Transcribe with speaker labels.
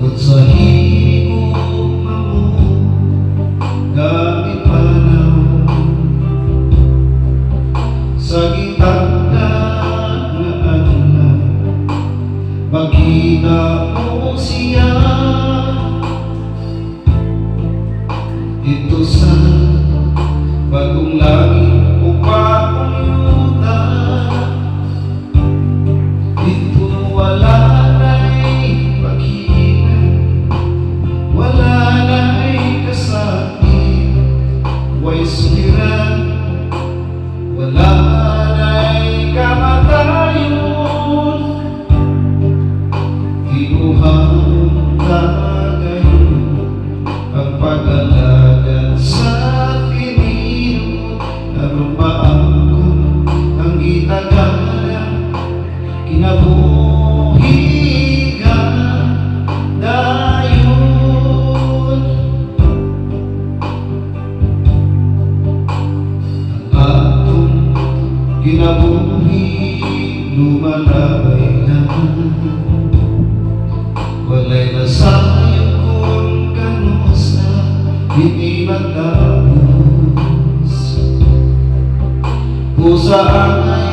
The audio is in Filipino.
Speaker 1: At sa higugma mo gamit panahon sa gitagdag na adlaw makita mo siya ito sa bagong langit o bagong yuta. Ito wala na'y pag-iingat, wala na'y kasakit, huwag suliran, wala na'y kamatayon. Tinuhang tagayon ang pag-alagad sa piniro, narumpaan ko ang gitagalan kinabuhi ka dayon. Ang atong kinabuhi lumalabay na, walay nasayang kung kanos na hindi matapos. Kung saan